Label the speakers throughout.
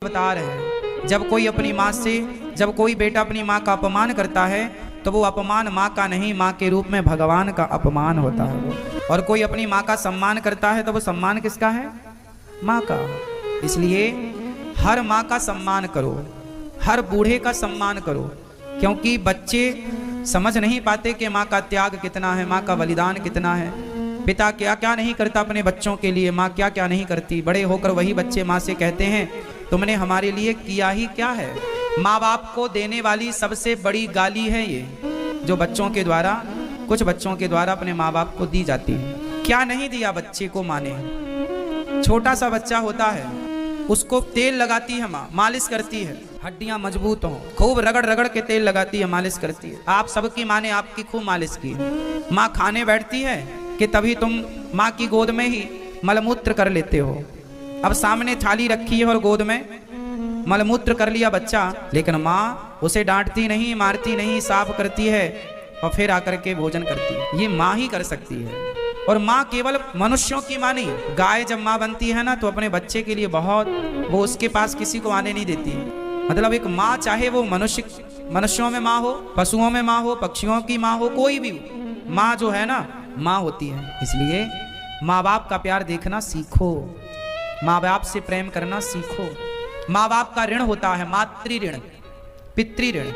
Speaker 1: बता रहे हैं, जब कोई अपनी माँ से, जब कोई बेटा अपनी माँ का अपमान करता है तो वो अपमान माँ का नहीं, माँ के रूप में भगवान का अपमान होता है वो। और कोई अपनी माँ का सम्मान करता है तो वो सम्मान किसका है? माँ का। इसलिए हर माँ का सम्मान करो, हर बूढ़े का सम्मान करो, क्योंकि बच्चे समझ नहीं पाते कि माँ का त्याग कितना है, माँ का बलिदान कितना है। पिता क्या क्या नहीं करता अपने बच्चों के लिए, माँ क्या क्या नहीं करती। बड़े होकर वही बच्चे माँ से कहते हैं तुमने हमारे लिए किया ही क्या है। माँ बाप को देने वाली सबसे बड़ी गाली है ये, जो बच्चों के द्वारा, कुछ बच्चों के द्वारा अपने माँ बाप को दी जाती है। क्या नहीं दिया बच्चे को माँ ने। छोटा सा बच्चा होता है, उसको तेल लगाती है माँ, मालिश करती है, हड्डियां मजबूत हों, खूब रगड़ रगड़ के तेल लगाती है, मालिश करती है। आप सबकी माँ ने आपकी खूब मालिश की है। माँ खाने बैठती है कि तभी तुम माँ की गोद में ही मलमूत्र कर लेते हो। अब सामने थाली रखी है और गोद में मलमूत्र कर लिया बच्चा, लेकिन माँ उसे डांटती नहीं, मारती नहीं, साफ करती है और फिर आकर के भोजन करती है। ये माँ ही कर सकती है। और माँ केवल मनुष्यों की माँ नहीं, गाय जब माँ बनती है ना तो अपने बच्चे के लिए बहुत, वो उसके पास किसी को आने नहीं देती है। मतलब एक माँ चाहे वो मनुष्यों में माँ हो, पशुओं में माँ हो, पक्षियों की माँ हो, कोई भी माँ जो है ना माँ होती है। इसलिए माँ बाप का प्यार देखना सीखो, माँ बाप से प्रेम करना सीखो। माँ बाप का ऋण होता है, मातृ ऋण, पितृ ऋण।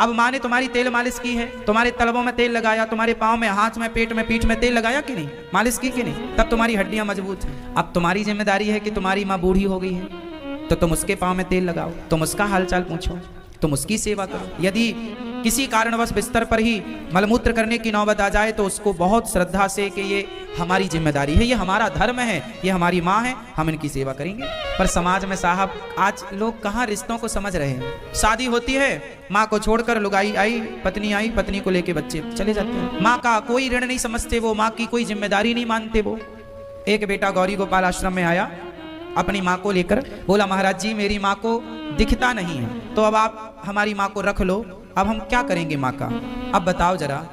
Speaker 1: अब माँ ने तुम्हारी तेल मालिश की है, तुम्हारे तलवों में तेल लगाया, तुम्हारे पाँव में, हाथ में, पेट में, पीठ में तेल लगाया कि नहीं, मालिश की कि नहीं, तब तुम्हारी हड्डियां मजबूत हैं। अब तुम्हारी जिम्मेदारी है कि तुम्हारी माँ बूढ़ी हो गई है तो तुम उसके पाँव में तेल लगाओ, तुम उसका हालचाल पूछो, तुम उसकी सेवा करो। यदि किसी कारणवश बिस्तर पर ही मलमूत्र करने की नौबत आ जाए तो उसको बहुत श्रद्धा से कि ये हमारी जिम्मेदारी है, ये हमारा धर्म है, ये हमारी माँ है, हम इनकी सेवा करेंगे। पर समाज में साहब आज लोग कहाँ रिश्तों को समझ रहे हैं। शादी होती है, माँ को छोड़कर लुगाई आई, पत्नी को लेके बच्चे चले जाते हैं। माँ का कोई ऋण नहीं समझते वो, माँ की कोई जिम्मेदारी नहीं मानते वो। एक बेटा गौरी गोपाल आश्रम में आया अपनी माँ को लेकर, बोला महाराज जी मेरी माँ को दिखता नहीं है, तो अब आप हमारी माँ को रख लो, अब हम क्या करेंगे माँ का। अब बताओ जरा,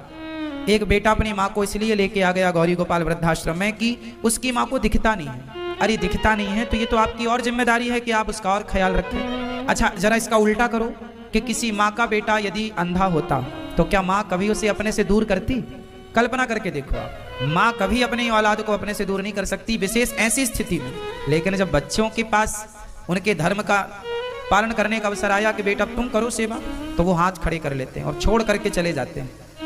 Speaker 1: एक बेटा अपनी माँ को इसलिए लेके आ गया गौरी गोपाल वृद्धाश्रम में कि उसकी माँ को दिखता नहीं है। अरे दिखता नहीं है तो ये तो आपकी और जिम्मेदारी है कि आप उसका और ख्याल रखें। अच्छा जरा इसका उल्टा करो कि किसी माँ का बेटा यदि अंधा होता तो क्या माँ कभी उसे अपने से दूर करती? कल्पना करके देखो आप, माँ कभी अपनी औलाद को अपने से दूर नहीं कर सकती, विशेष ऐसी स्थिति में। लेकिन जब बच्चों के पास उनके धर्म का पालन करने का अवसर आया कि बेटा तुम करो सेवा, तो वो हाथ खड़े कर लेते हैं और छोड़ करके चले जाते हैं।